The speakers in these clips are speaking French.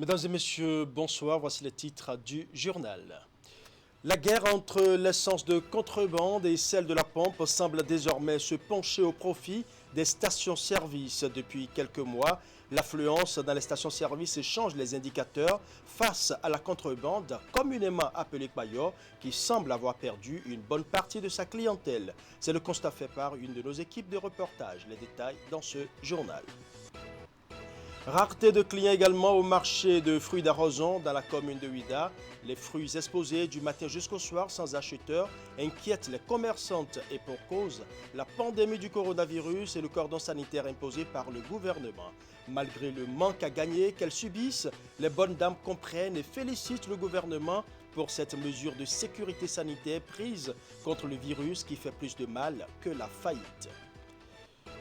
Mesdames et messieurs, bonsoir. Voici les titres du journal. La guerre entre l'essence de contrebande et celle de la pompe semble désormais se pencher au profit des stations-service. Depuis quelques mois, l'affluence dans les stations-service change les indicateurs face à la contrebande, communément appelée paillot, qui semble avoir perdu une bonne partie de sa clientèle. C'est le constat fait par une de nos équipes de reportage. Les détails dans ce journal. Rareté de clients également au marché de fruits d'Arrozon dans la commune de Ouida. Les fruits exposés du matin jusqu'au soir sans acheteurs inquiètent les commerçantes et pour cause, la pandémie du coronavirus et le cordon sanitaire imposé par le gouvernement. Malgré le manque à gagner qu'elles subissent, les bonnes dames comprennent et félicitent le gouvernement pour cette mesure de sécurité sanitaire prise contre le virus qui fait plus de mal que la faillite.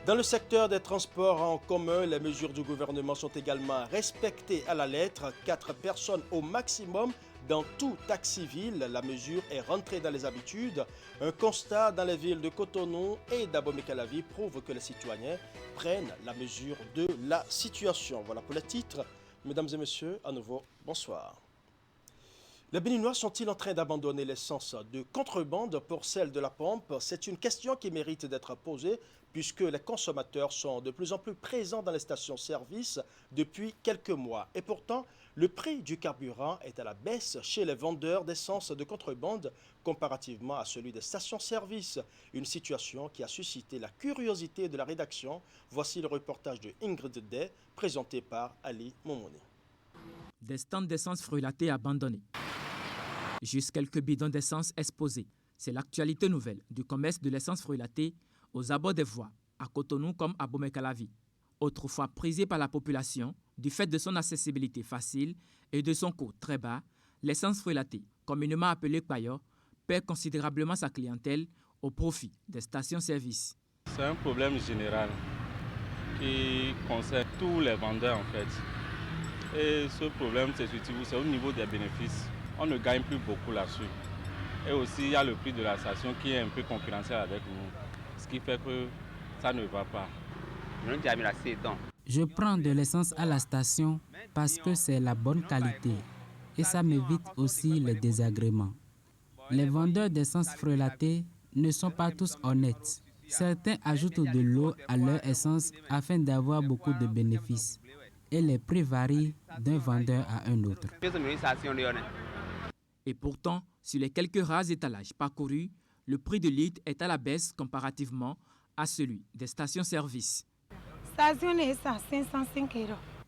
Dans le secteur des transports en commun, les mesures du gouvernement sont également respectées à la lettre. 4 personnes au maximum dans tout taxi-ville. La mesure est rentrée dans les habitudes. Un constat dans les villes de Cotonou et d'Abomey-Calavi prouve que les citoyens prennent la mesure de la situation. Voilà pour les titres. Mesdames et messieurs, à nouveau, bonsoir. Les Béninois sont-ils en train d'abandonner l'essence de contrebande pour celle de la pompe? C'est une question qui mérite d'être posée puisque les consommateurs sont de plus en plus présents dans les stations-service depuis quelques mois. Et pourtant, le prix du carburant est à la baisse chez les vendeurs d'essence de contrebande comparativement à celui des stations-service. Une situation qui a suscité la curiosité de la rédaction. Voici le reportage de Ingrid Day présenté par Ali Momoni. Des stands d'essence frulatée abandonnés. Juste quelques bidons d'essence exposés. C'est l'actualité nouvelle du commerce de l'essence frulatée aux abords des voies, à Cotonou comme à Abomey-Calavi. Autrefois prisé par la population, du fait de son accessibilité facile et de son coût très bas, l'essence frulatée, communément appelée paillot, perd considérablement sa clientèle au profit des stations-service. C'est un problème général qui concerne tous les vendeurs en fait. Et ce problème, c'est au niveau des bénéfices. On ne gagne plus beaucoup là-dessus. Et aussi, il y a le prix de la station qui est un peu concurrentiel avec nous. Ce qui fait que ça ne va pas. Je prends de l'essence à la station parce que c'est la bonne qualité. Et ça m'évite aussi les désagréments. Les vendeurs d'essence frelatée ne sont pas tous honnêtes. Certains ajoutent de l'eau à leur essence afin d'avoir beaucoup de bénéfices. Et les prix varient d'un vendeur à un autre. Et pourtant, sur les quelques rares étalages parcourus, le prix de litre est à la baisse comparativement à celui des stations-service.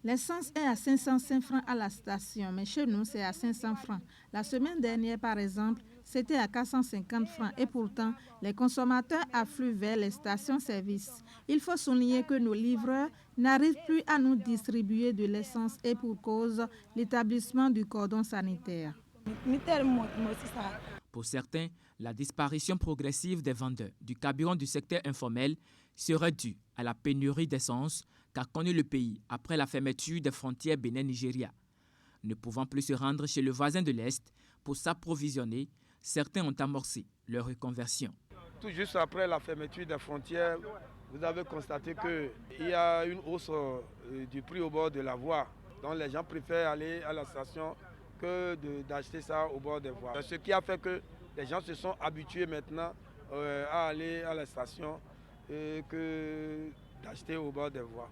L'essence est à 505 francs à la station, mais chez nous, c'est à 500 francs. La semaine dernière, par exemple, c'était à 450 francs et pourtant, les consommateurs affluent vers les stations-service. Il faut souligner que nos livreurs n'arrivent plus à nous distribuer de l'essence et pour cause l'établissement du cordon sanitaire. Pour certains, la disparition progressive des vendeurs du carburant du secteur informel serait due à la pénurie d'essence qu'a connue le pays après la fermeture des frontières Bénin-Nigeria. Ne pouvant plus se rendre chez le voisin de l'Est pour s'approvisionner, certains ont amorcé leur reconversion. Tout juste après la fermeture des frontières, vous avez constaté qu'il y a une hausse du prix au bord de la voie. Donc les gens préfèrent aller à la station que d'acheter ça au bord des voies. Ce qui a fait que les gens se sont habitués maintenant à aller à la station que d'acheter au bord des voies.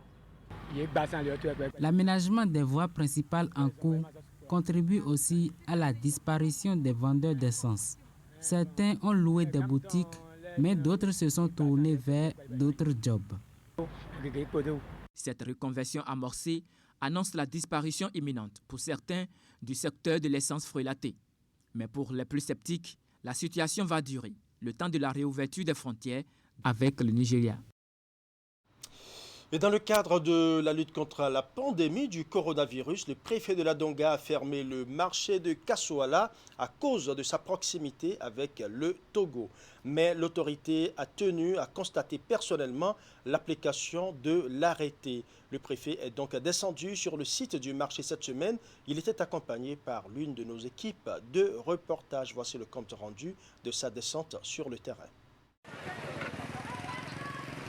L'aménagement des voies principales en cours contribue aussi à la disparition des vendeurs d'essence. Certains ont loué des boutiques, mais d'autres se sont tournés vers d'autres jobs. Cette reconversion amorcée annonce la disparition imminente pour certains du secteur de l'essence frulatée. Mais pour les plus sceptiques, la situation va durer le temps de la réouverture des frontières avec le Nigeria. Et dans le cadre de la lutte contre la pandémie du coronavirus, le préfet de la Donga a fermé le marché de Kassoala à cause de sa proximité avec le Togo. Mais l'autorité a tenu à constater personnellement l'application de l'arrêté. Le préfet est donc descendu sur le site du marché cette semaine. Il était accompagné par l'une de nos équipes de reportage. Voici le compte rendu de sa descente sur le terrain.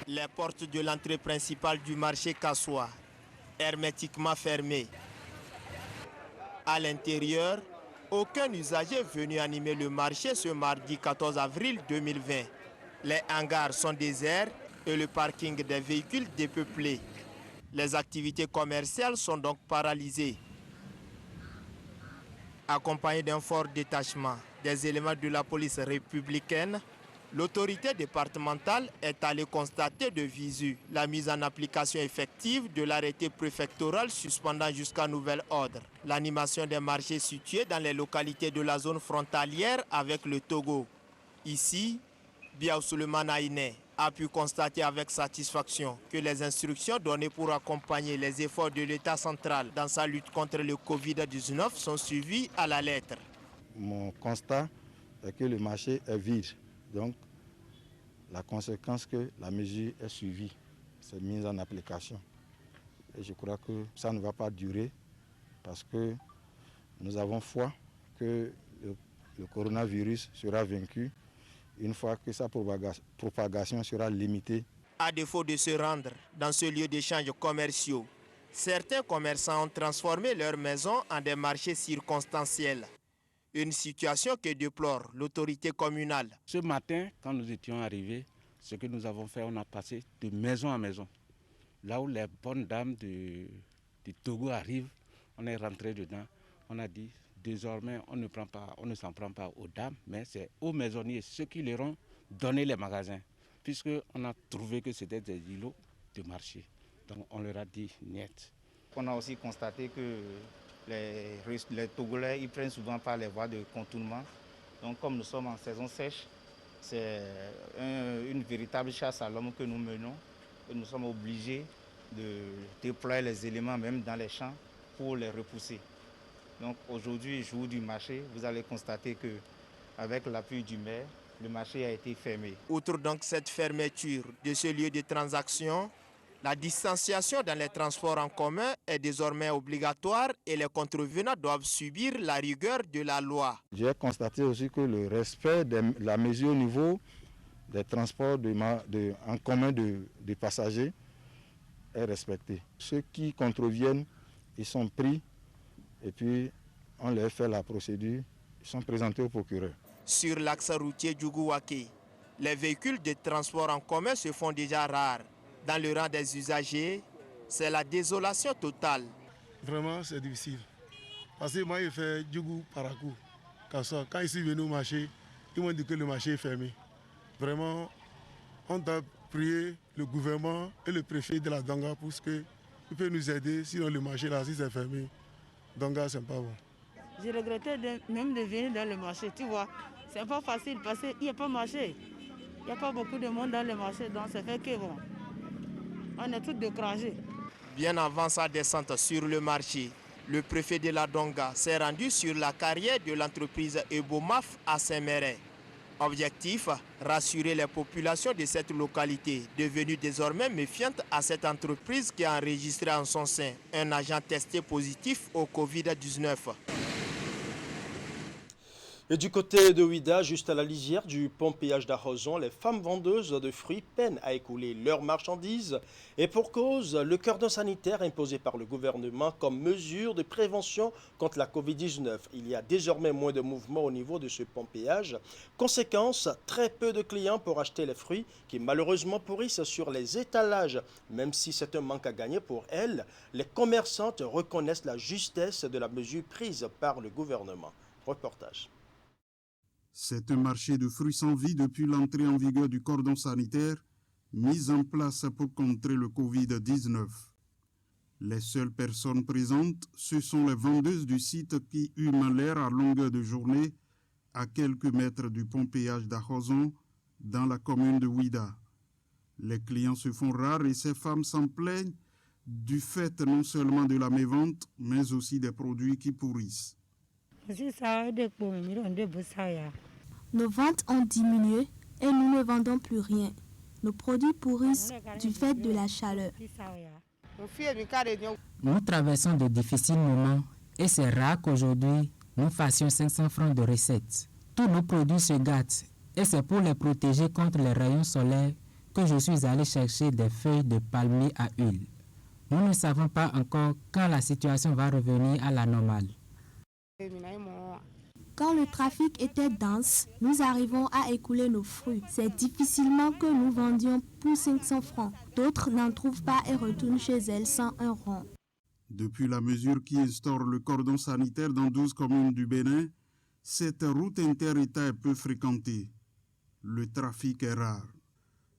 Les portes de l'entrée principale du marché Kassoa, hermétiquement fermées. À l'intérieur, aucun usager venu animer le marché ce mardi 14 avril 2020. Les hangars sont déserts et le parking des véhicules dépeuplé. Les activités commerciales sont donc paralysées. Accompagné d'un fort détachement des éléments de la police républicaine, l'autorité départementale est allée constater de visu la mise en application effective de l'arrêté préfectoral suspendant jusqu'à nouvel ordre l'animation des marchés situés dans les localités de la zone frontalière avec le Togo. Ici, Biao Suleiman Aïné a pu constater avec satisfaction que les instructions données pour accompagner les efforts de l'État central dans sa lutte contre le Covid-19 sont suivies à la lettre. Mon constat est que le marché est vide. Donc, la conséquence que la mesure est suivie, c'est mise en application. Et je crois que ça ne va pas durer parce que nous avons foi que le coronavirus sera vaincu une fois que sa propagation sera limitée. À défaut de se rendre dans ce lieu d'échange commerciaux, certains commerçants ont transformé leurs maisons en des marchés circonstanciels. Une situation que déplore l'autorité communale. Ce matin, quand nous étions arrivés, ce que nous avons fait, on a passé de maison en maison. Là où les bonnes dames du Togo arrivent, on est rentré dedans. On a dit, désormais, on ne s'en prend pas aux dames, mais c'est aux maisonniers, ceux qui leur ont donné les magasins, puisqu'on a trouvé que c'était des îlots de marché. Donc on leur a dit niet. On a aussi constaté que les Togolais ils prennent souvent par les voies de contournement. Donc comme nous sommes en saison sèche, c'est une véritable chasse à l'homme que nous menons. Et nous sommes obligés de déployer les éléments même dans les champs pour les repousser. Donc aujourd'hui, jour du marché, vous allez constater qu'avec l'appui du maire, le marché a été fermé. Outre donc cette fermeture de ce lieu de transaction, la distanciation dans les transports en commun est désormais obligatoire et les contrevenants doivent subir la rigueur de la loi. J'ai constaté aussi que le respect de la mesure au niveau des transports en commun de passagers est respecté. Ceux qui contreviennent, ils sont pris et puis on leur fait la procédure, ils sont présentés au procureur. Sur l'axe routier Djougouaké, les véhicules de transport en commun se font déjà rares. Dans le rang des usagers, c'est la désolation totale. Vraiment, c'est difficile. Parce que moi, j'ai fait Djougou Parakou. Quand ils sont venus au marché, ils m'ont dit que le marché est fermé. Vraiment, on doit prier le gouvernement et le préfet de la Donga pour qu'ils puissent nous aider. Sinon, le marché là, si c'est fermé, Donga, c'est pas bon. J'ai regretté même de venir dans le marché, tu vois. C'est pas facile parce qu'il n'y a pas de marché. Il n'y a pas beaucoup de monde dans le marché, donc ça fait que bon, on est tous découragés. Bien avant sa descente sur le marché, le préfet de la Donga s'est rendu sur la carrière de l'entreprise Ebomaf à Saint-Méret. Objectif, rassurer les populations de cette localité, devenue désormais méfiante à cette entreprise qui a enregistré en son sein un agent testé positif au Covid-19. Et du côté de Ouida, juste à la lisière du pont péage d'Arrozon, les femmes vendeuses de fruits peinent à écouler leurs marchandises. Et pour cause, le cordon sanitaire imposé par le gouvernement comme mesure de prévention contre la Covid-19. Il y a désormais moins de mouvements au niveau de ce pont péage. Conséquence, très peu de clients pour acheter les fruits qui malheureusement pourrissent sur les étalages. Même si c'est un manque à gagner pour elles, les commerçantes reconnaissent la justesse de la mesure prise par le gouvernement. Reportage. C'est un marché de fruits sans vie depuis l'entrée en vigueur du cordon sanitaire mis en place pour contrer le Covid-19. Les seules personnes présentes, ce sont les vendeuses du site qui hument l'air à longueur de journée à quelques mètres du pont péage d'Arrozon dans la commune de Ouida. Les clients se font rares et ces femmes s'en plaignent du fait non seulement de la mévente, mais aussi des produits qui pourrissent. Nos ventes ont diminué et nous ne vendons plus rien. Nos produits pourrissent du fait de la chaleur. Nous traversons de difficiles moments et c'est rare qu'aujourd'hui nous fassions 500 francs de recettes. Tous nos produits se gâtent et c'est pour les protéger contre les rayons solaires que je suis allé chercher des feuilles de palmier à huile. Nous ne savons pas encore quand la situation va revenir à la normale. Quand le trafic était dense, nous arrivons à écouler nos fruits. C'est difficilement que nous vendions pour 500 francs. D'autres n'en trouvent pas et retournent chez elles sans un rond. Depuis la mesure qui instaure le cordon sanitaire dans 12 communes du Bénin, cette route inter-État est peu fréquentée. Le trafic est rare.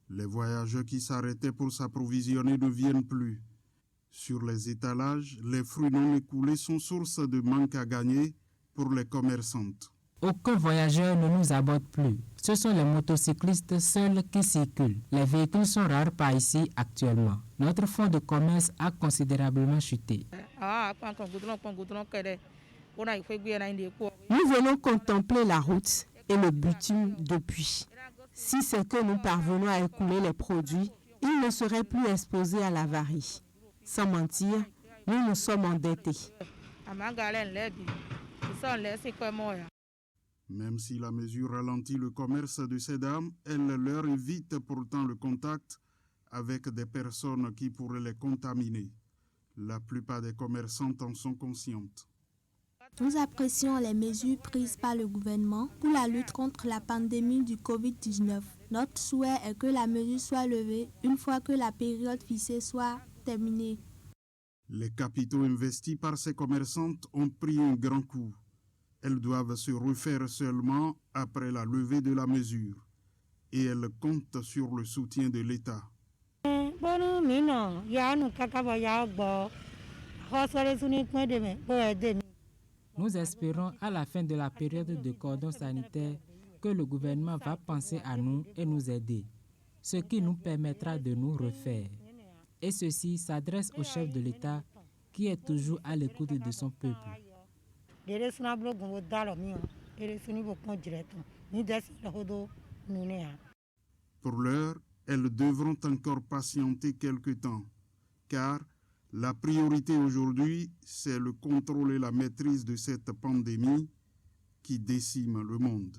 Les voyageurs qui s'arrêtaient pour s'approvisionner ne viennent plus. Sur les étalages, les fruits non écoulés sont source de manque à gagner pour les commerçantes. Aucun voyageur ne nous aborde plus. Ce sont les motocyclistes seuls qui circulent. Les véhicules sont rares par ici actuellement. Notre fonds de commerce a considérablement chuté. Nous venons contempler la route et le bitume depuis. Si c'est que nous parvenons à écouler les produits, ils ne seraient plus exposés à l'avarie. Sans mentir, nous nous sommes endettés. Même si la mesure ralentit le commerce de ces dames, elle leur évite pourtant le contact avec des personnes qui pourraient les contaminer. La plupart des commerçantes en sont conscientes. Nous apprécions les mesures prises par le gouvernement pour la lutte contre la pandémie du Covid-19. Notre souhait est que la mesure soit levée une fois que la période fixée soit terminée. Les capitaux investis par ces commerçantes ont pris un grand coup. Elles doivent se refaire seulement après la levée de la mesure. Et elles comptent sur le soutien de l'État. Nous espérons à la fin de la période de cordon sanitaire que le gouvernement va penser à nous et nous aider, ce qui nous permettra de nous refaire. Et ceci s'adresse au chef de l'État qui est toujours à l'écoute de son peuple. Pour l'heure, elles devront encore patienter quelque temps, car la priorité aujourd'hui, c'est le contrôle et la maîtrise de cette pandémie qui décime le monde.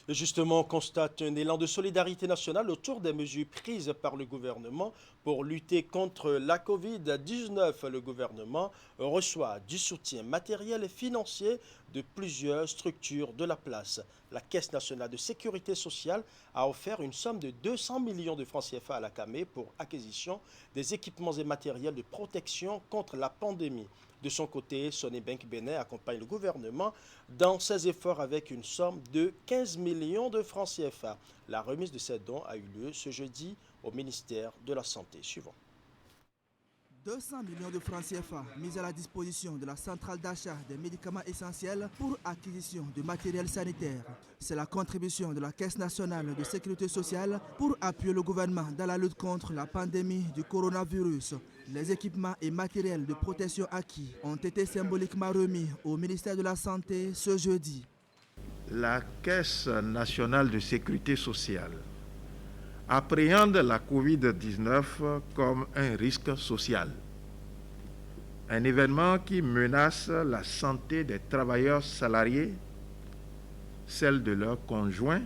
Et justement, on constate un élan de solidarité nationale autour des mesures prises par le gouvernement pour lutter contre la Covid-19. Le gouvernement reçoit du soutien matériel et financier de plusieurs structures de la place. La Caisse nationale de sécurité sociale a offert une somme de 200 millions de francs CFA à la CAME pour acquisition des équipements et matériels de protection contre la pandémie. De son côté, Sony-Bank Bénin accompagne le gouvernement dans ses efforts avec une somme de 15 millions de francs CFA. La remise de ces dons a eu lieu ce jeudi au ministère de la Santé. Suivant. 200 millions de francs CFA mis à la disposition de la centrale d'achat des médicaments essentiels pour acquisition de matériel sanitaire. C'est la contribution de la Caisse nationale de sécurité sociale pour appuyer le gouvernement dans la lutte contre la pandémie du coronavirus. Les équipements et matériels de protection acquis ont été symboliquement remis au ministère de la Santé ce jeudi. La Caisse nationale de sécurité sociale appréhende la Covid-19 comme un risque social, un événement qui menace la santé des travailleurs salariés, celle de leurs conjoints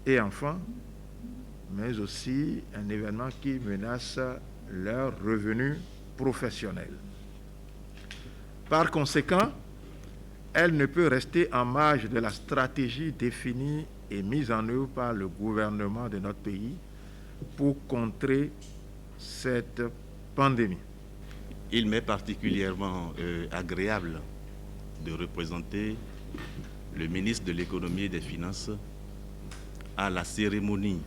et enfants, mais aussi un événement qui menace leurs revenus professionnels. Par conséquent, elle ne peut rester en marge de la stratégie définie et mise en œuvre par le gouvernement de notre pays pour contrer cette pandémie. Il m'est particulièrement agréable de représenter le ministre de l'Économie et des Finances à la cérémonie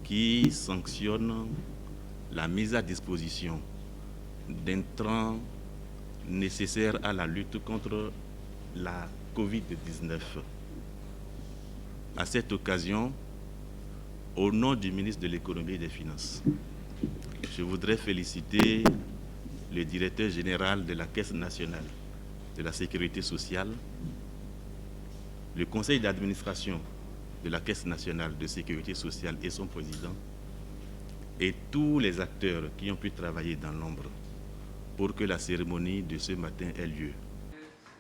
qui sanctionne la mise à disposition d'intrants nécessaires à la lutte contre la Covid-19. À cette occasion, au nom du ministre de l'Économie et des Finances, je voudrais féliciter le directeur général de la Caisse nationale de la sécurité sociale, le conseil d'administration de la Caisse nationale de sécurité sociale et son président, et tous les acteurs qui ont pu travailler dans l'ombre pour que la cérémonie de ce matin ait lieu.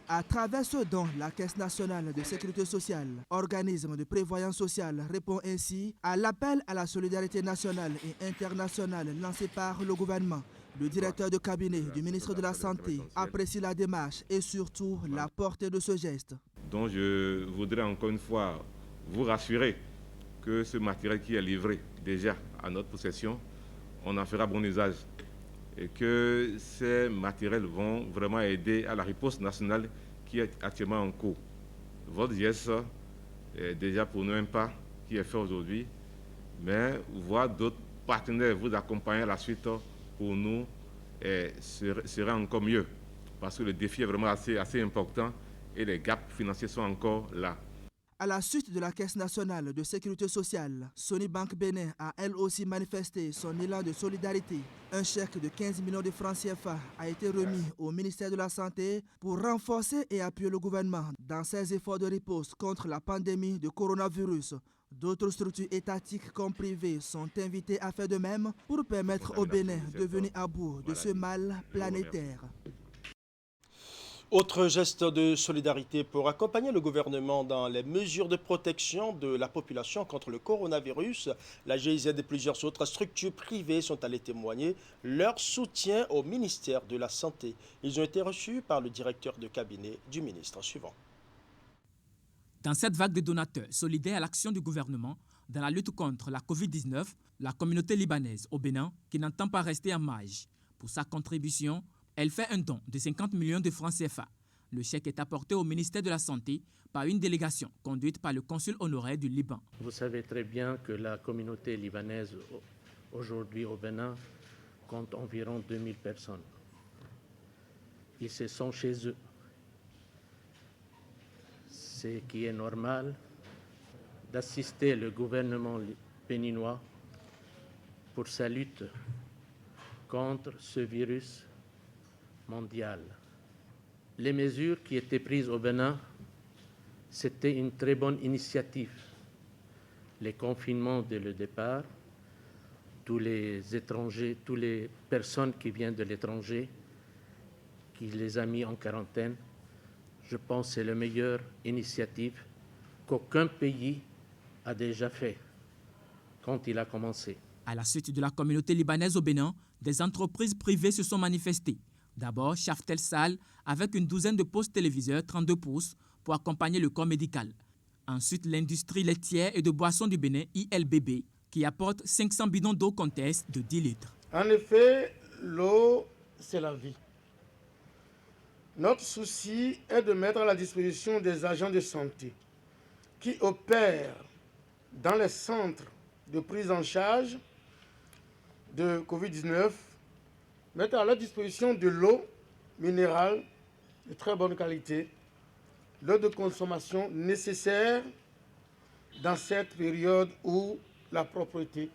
À travers ce don, la Caisse nationale de sécurité sociale, organisme de prévoyance sociale, répond ainsi à l'appel à la solidarité nationale et internationale lancé par le gouvernement. Le directeur de cabinet du ministre de la Santé apprécie la démarche et surtout la portée de ce geste. Donc je voudrais encore une fois vous rassurer que ce matériel qui est livré déjà à notre possession, on en fera bon usage. Et que ces matériels vont vraiment aider à la riposte nationale qui est actuellement en cours. Votre geste est déjà pour nous un pas qui est fait aujourd'hui, mais voir d'autres partenaires vous accompagner à la suite pour nous serait encore mieux, parce que le défi est vraiment assez important et les gaps financiers sont encore là. À la suite de la Caisse nationale de sécurité sociale, Sony Bank Bénin a elle aussi manifesté son élan de solidarité. Un chèque de 15 millions de francs CFA a été remis au ministère de la Santé pour renforcer et appuyer le gouvernement dans ses efforts de riposte contre la pandémie de coronavirus. D'autres structures étatiques comme privées sont invitées à faire de même pour permettre au Bénin de venir à bout de ce mal planétaire. Autre geste de solidarité pour accompagner le gouvernement dans les mesures de protection de la population contre le coronavirus, la GIZ et plusieurs autres structures privées sont allées témoigner leur soutien au ministère de la Santé. Ils ont été reçus par le directeur de cabinet du ministre suivant. Dans cette vague de donateurs solidaires à l'action du gouvernement dans la lutte contre la Covid-19, la communauté libanaise au Bénin, qui n'entend pas rester en marge, pour sa contribution, elle fait un don de 50 millions de francs CFA. Le chèque est apporté au ministère de la Santé par une délégation conduite par le consul honoraire du Liban. Vous savez très bien que la communauté libanaise aujourd'hui au Bénin compte environ 2000 personnes. Ils se sont chez eux. Ce qui est normal d'assister le gouvernement béninois pour sa lutte contre ce virus mondial. Les mesures qui étaient prises au Bénin, c'était une très bonne initiative. Les confinements dès le départ, tous les étrangers, toutes les personnes qui viennent de l'étranger, qui les a mis en quarantaine, je pense que c'est la meilleure initiative qu'aucun pays a déjà fait quand il a commencé. À la suite de la communauté libanaise au Bénin, des entreprises privées se sont manifestées. D'abord, Shaftel Sal, avec une douzaine de postes téléviseurs 32 pouces pour accompagner le corps médical. Ensuite, l'industrie laitière et de boissons du Bénin, ILBB, qui apporte 500 bidons d'eau Comtesse de 10 litres. En effet, l'eau, c'est la vie. Notre souci est de mettre à la disposition des agents de santé qui opèrent dans les centres de prise en charge de Covid-19, mettre à leur disposition de l'eau minérale de très bonne qualité, l'eau de consommation nécessaire dans cette période où la propreté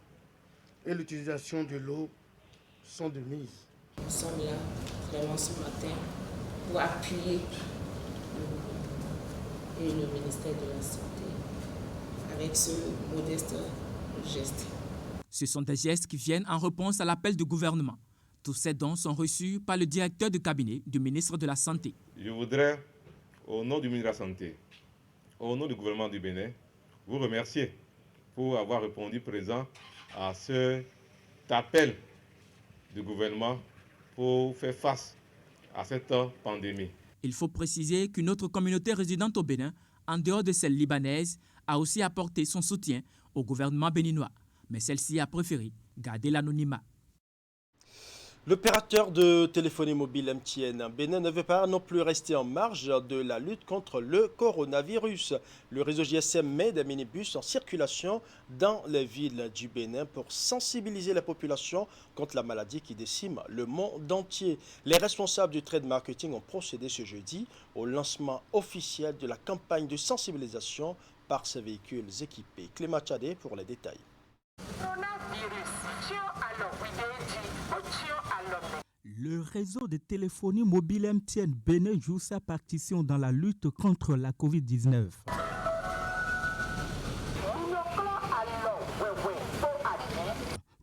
et l'utilisation de l'eau sont de mise. Nous sommes là vraiment ce matin pour appuyer le ministère de la Santé avec ce modeste geste. Ce sont des gestes qui viennent en réponse à l'appel du gouvernement. Tous ces dons sont reçus par le directeur de cabinet du ministre de la Santé. Je voudrais, au nom du ministre de la Santé, au nom du gouvernement du Bénin, vous remercier pour avoir répondu présent à cet appel du gouvernement pour faire face à cette pandémie. Il faut préciser qu'une autre communauté résidente au Bénin, en dehors de celle libanaise, a aussi apporté son soutien au gouvernement béninois. Mais celle-ci a préféré garder l'anonymat. L'opérateur de téléphonie mobile MTN Bénin ne veut pas non plus rester en marge de la lutte contre le coronavirus. Le réseau GSM met des minibus en circulation dans les villes du Bénin pour sensibiliser la population contre la maladie qui décime le monde entier. Les responsables du trade marketing ont procédé ce jeudi au lancement officiel de la campagne de sensibilisation par ces véhicules équipés. Clément Tchadé pour les détails. Le réseau de téléphonie mobile MTN Bénin joue sa partition dans la lutte contre la Covid-19.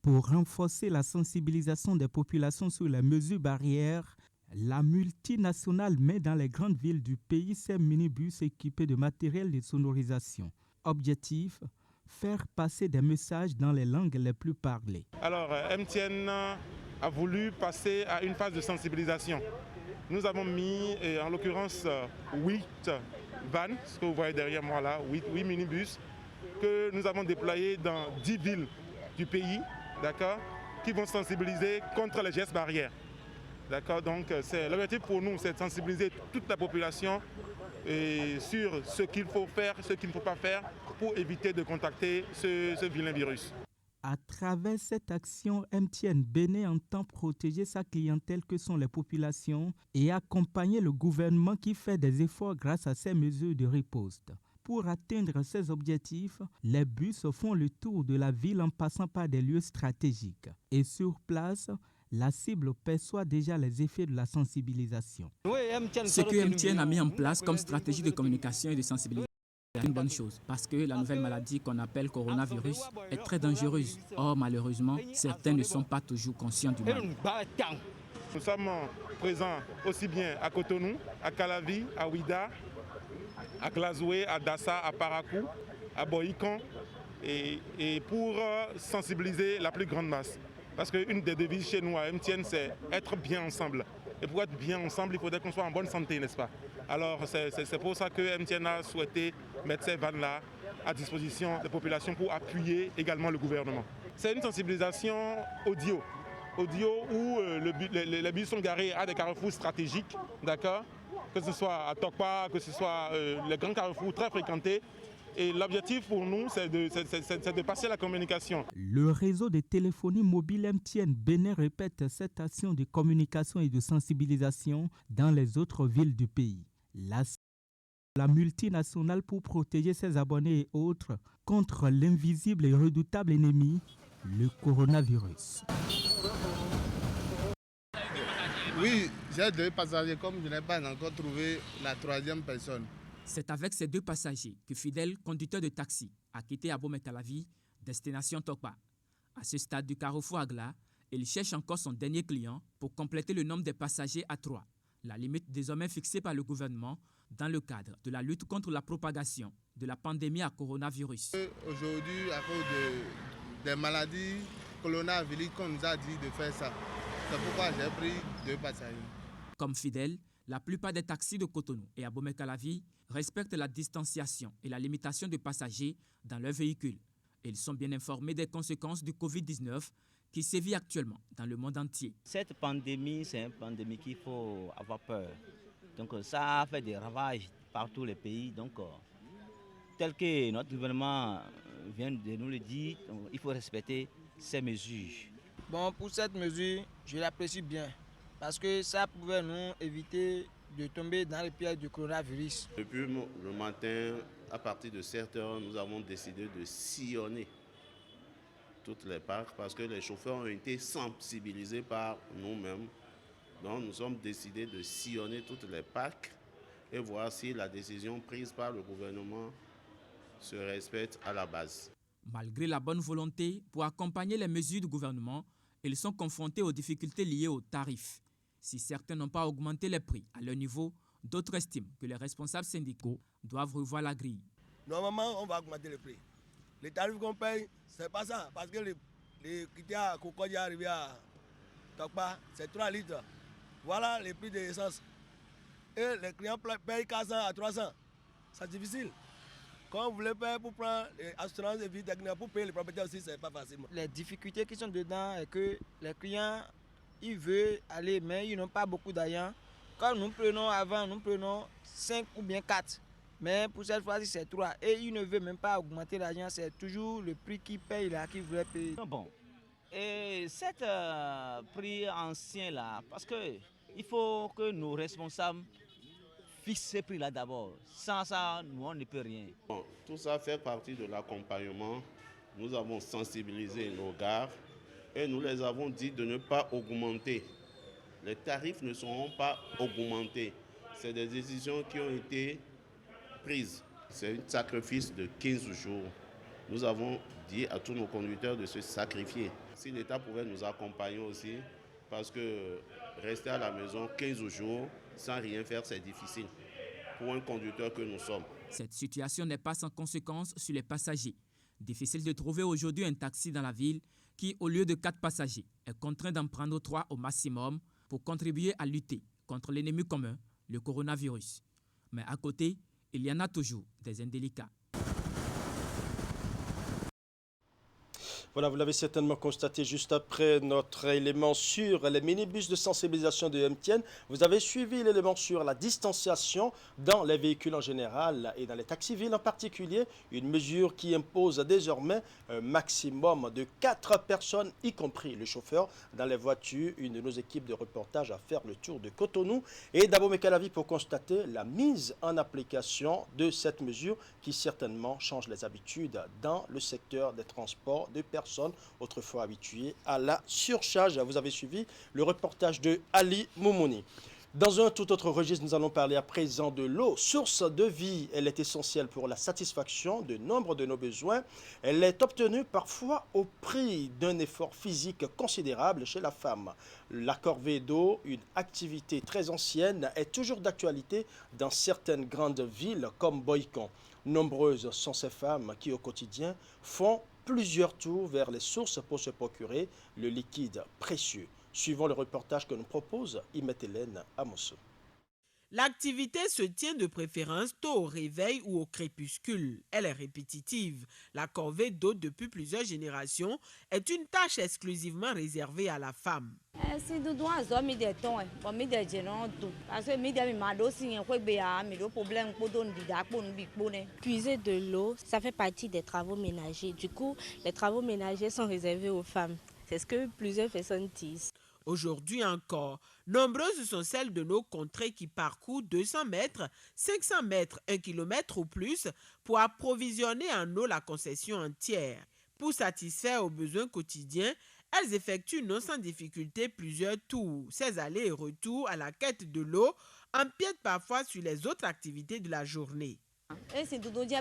Pour renforcer la sensibilisation des populations sur les mesures barrières, La multinationale met dans les grandes villes du pays ses minibus équipés de matériel de sonorisation. Objectif, faire passer des messages dans les langues les plus parlées. Alors, MTN a voulu passer à une phase de sensibilisation. Nous avons mis, en l'occurrence, 8 vannes, ce que vous voyez derrière moi là, 8 minibus, que nous avons déployés dans 10 villes du pays, d'accord, qui vont sensibiliser contre les gestes barrières. D'accord, donc l'objectif pour nous, c'est de sensibiliser toute la population sur ce qu'il faut faire, ce qu'il ne faut pas faire pour éviter de contacter ce vilain virus. À travers cette action, MTN Bénin entend protéger sa clientèle que sont les populations et accompagner le gouvernement qui fait des efforts grâce à ces mesures de riposte. Pour atteindre ces objectifs, les bus font le tour de la ville en passant par des lieux stratégiques. Et sur place, la cible perçoit déjà les effets de la sensibilisation. Ce que MTN a mis en place comme stratégie de communication et de sensibilisation est une bonne chose parce que la nouvelle maladie qu'on appelle coronavirus est très dangereuse. Or, malheureusement, certains ne sont pas toujours conscients du mal. Nous sommes présents aussi bien à Cotonou, à Calavi, à Ouida, à Glazoué, à Dassa, à Parakou, à Boïkan, et pour sensibiliser la plus grande masse. Parce qu'une des devises chez nous à MTN, c'est être bien ensemble. Et pour être bien ensemble, il faudrait qu'on soit en bonne santé, n'est-ce pas? Alors c'est pour ça que MTN a souhaité mettre ces vannes-là à disposition des populations pour appuyer également le gouvernement. C'est une sensibilisation audio où les bus sont garés à des carrefours stratégiques, d'accord? Que ce soit à Tokpa, que ce soit les grands carrefours très fréquentés. Et l'objectif pour nous, c'est de passer la communication. Le réseau de téléphonie mobile MTN Bénin répète cette action de communication et de sensibilisation dans les autres villes du pays. La multinationale pour protéger ses abonnés et autres contre l'invisible et redoutable ennemi, le coronavirus. Oui, j'ai 2 passagers comme je n'ai pas encore trouvé la 3e personne. C'est avec ces 2 passagers que Fidèle, conducteur de taxi, a quitté Abomey-Calavi, destination Tokpa. À ce stade du carrefour Agla, il cherche encore son dernier client pour compléter le nombre des passagers à 3, la limite désormais fixée par le gouvernement dans le cadre de la lutte contre la propagation de la pandémie à coronavirus. Aujourd'hui, à cause des maladies coronavirus, qu'on nous a dit de faire ça. C'est pourquoi j'ai pris 2 passagers. Comme Fidèle, la plupart des taxis de Cotonou et Abomey-Calavi respectent la distanciation et la limitation de passagers dans leurs véhicules. Ils sont bien informés des conséquences du Covid-19 qui sévit actuellement dans le monde entier. Cette pandémie, c'est une pandémie qu'il faut avoir peur. Donc ça fait des ravages par tous les pays. Donc, tel que notre gouvernement vient de nous le dire, il faut respecter ces mesures. Bon, pour cette mesure, je l'apprécie bien. Parce que ça pouvait nous éviter de tomber dans le piège du coronavirus. Depuis le matin, à partir de 7 heures, nous avons décidé de sillonner toutes les parcs parce que les chauffeurs ont été sensibilisés par nous-mêmes. Donc nous sommes décidés de sillonner toutes les parcs et voir si la décision prise par le gouvernement se respecte à la base. Malgré la bonne volonté pour accompagner les mesures du gouvernement, ils sont confrontés aux difficultés liées aux tarifs. Si certains n'ont pas augmenté les prix à leur niveau, d'autres estiment que les responsables syndicaux doivent revoir la grille. Normalement, on va augmenter les prix. Les tarifs qu'on paye, c'est pas ça. Parce que les critères à Cocodia arrivé à Tokpa, c'est 3 litres. Voilà les prix de l'essence. Et les clients payent 400 à 300. C'est difficile. Quand vous voulez payer pour prendre l'assurance de vie technique, pour payer les propriétaires aussi, c'est pas facile. Les difficultés qui sont dedans est que les clients, ils veulent aller, mais ils n'ont pas beaucoup d'argent. Quand nous prenons avant, nous prenons 5 ou bien 4. Mais pour cette fois-ci, c'est 3. Et ils ne veulent même pas augmenter l'argent. C'est toujours le prix qu'ils payent là, qu'ils voulaient payer. Bon. Et cet prix ancien là, parce que il faut que nos responsables fixent ces prix-là d'abord. Sans ça, nous, on ne peut rien. Bon, tout ça fait partie de l'accompagnement. Nous avons sensibilisé nos gares et nous les avons dit de ne pas augmenter. Les tarifs ne seront pas augmentés. C'est des décisions qui ont été prises. C'est un sacrifice de 15 jours. Nous avons dit à tous nos conducteurs de se sacrifier. Si l'État pouvait nous accompagner aussi, parce que rester à la maison 15 jours sans rien faire, c'est difficile pour un conducteur que nous sommes. Cette situation n'est pas sans conséquences sur les passagers. Difficile de trouver aujourd'hui un taxi dans la ville qui, au lieu de 4 passagers, est contraint d'en prendre 3 au maximum pour contribuer à lutter contre l'ennemi commun, le coronavirus. Mais à côté, il y en a toujours des indélicats. Voilà, vous l'avez certainement constaté juste après notre élément sur les minibus de sensibilisation de MTN. Vous avez suivi l'élément sur la distanciation dans les véhicules en général et dans les taxis-villes en particulier. Une mesure qui impose désormais un maximum de 4 personnes, y compris le chauffeur, dans les voitures. Une de nos équipes de reportage a fait le tour de Cotonou et d'Abo Mekalavi pour constater la mise en application de cette mesure qui certainement change les habitudes dans le secteur des transports de personnes autrefois habitués à la surcharge. Vous avez suivi le reportage de Ali Moumouni. Dans un tout autre registre, nous allons parler à présent de l'eau. Source de vie, elle est essentielle pour la satisfaction de nombre de nos besoins. Elle est obtenue parfois au prix d'un effort physique considérable chez la femme. La corvée d'eau, une activité très ancienne, est toujours d'actualité dans certaines grandes villes comme Boïcon. Nombreuses sont ces femmes qui, au quotidien, font plusieurs tours vers les sources pour se procurer le liquide précieux. Suivant le reportage que nous propose Imet Hélène Amosso. L'activité se tient de préférence tôt au réveil ou au crépuscule. Elle est répétitive. La corvée d'eau depuis plusieurs générations est une tâche exclusivement réservée à la femme. Puiser de l'eau, ça fait partie des travaux ménagers. Du coup, les travaux ménagers sont réservés aux femmes. C'est ce que plusieurs personnes disent. Aujourd'hui encore, nombreuses sont celles de nos contrées qui parcourent 200 mètres, 500 mètres, 1 kilomètre ou plus pour approvisionner en eau la concession entière. Pour satisfaire aux besoins quotidiens, elles effectuent non sans difficulté plusieurs tours. Ces allers et retours à la quête de l'eau empiètent parfois sur les autres activités de la journée. Même si par exemple,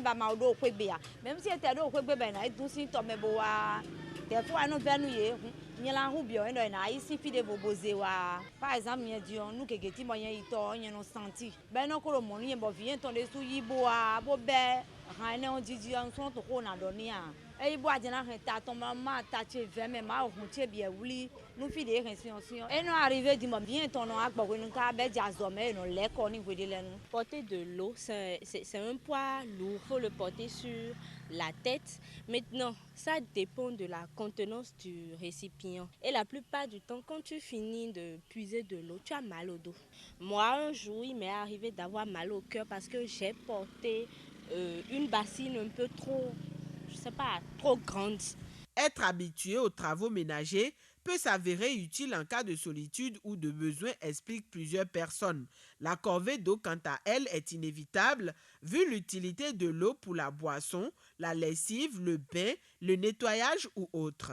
nous porter de l'eau, c'est un poids lourd, il faut le porter sur la tête. Maintenant, ça dépend de la contenance du récipient. Et la plupart du temps, quand tu finis de puiser de l'eau, tu as mal au dos. Moi, un jour, il m'est arrivé d'avoir mal au cœur parce que j'ai porté une bassine un peu trop, trop grande. Être habitué aux travaux ménagers peut s'avérer utile en cas de solitude ou de besoin, expliquent plusieurs personnes. La corvée d'eau, quant à elle, est inévitable vu l'utilité de l'eau pour la boisson, la lessive, le bain, le nettoyage ou autre.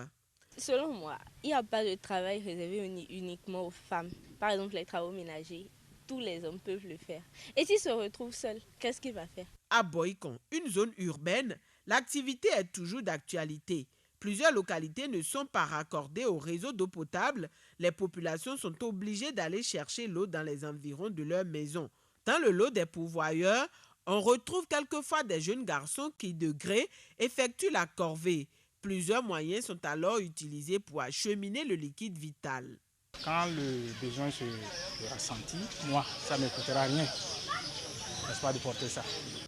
Selon moi, il n'y a pas de travail réservé uniquement aux femmes. Par exemple, les travaux ménagers, tous les hommes peuvent le faire. Et s'il se retrouve seul, qu'est-ce qu'il va faire? À Boïcon, une zone urbaine, l'activité est toujours d'actualité. Plusieurs localités ne sont pas raccordées au réseau d'eau potable. Les populations sont obligées d'aller chercher l'eau dans les environs de leur maison. Dans le lot des pourvoyeurs, on retrouve quelquefois des jeunes garçons qui, de gré, effectuent la corvée. Plusieurs moyens sont alors utilisés pour acheminer le liquide vital. Quand le besoin se ressentit, moi, ça ne me coûtera rien. N'est-ce pas de porter ça?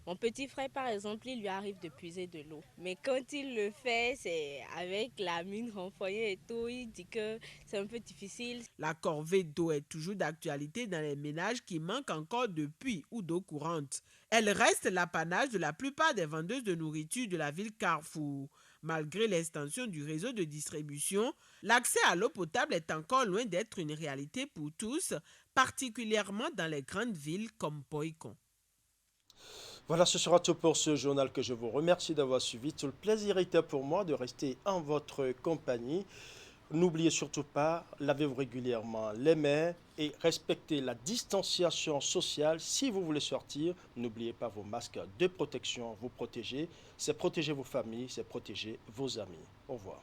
Mon petit frère, par exemple, il lui arrive de puiser de l'eau. Mais quand il le fait, c'est avec la mine renfrognée et tout. Il dit que c'est un peu difficile. La corvée d'eau est toujours d'actualité dans les ménages qui manquent encore de puits ou d'eau courante. Elle reste l'apanage de la plupart des vendeuses de nourriture de la ville Carrefour. Malgré l'extension du réseau de distribution, l'accès à l'eau potable est encore loin d'être une réalité pour tous, particulièrement dans les grandes villes comme Boïcon. Voilà, ce sera tout pour ce journal que je vous remercie d'avoir suivi. Tout le plaisir était pour moi de rester en votre compagnie. N'oubliez surtout pas, lavez-vous régulièrement les mains et respectez la distanciation sociale. Si vous voulez sortir, n'oubliez pas vos masques de protection, vous protéger. C'est protéger vos familles, c'est protéger vos amis. Au revoir.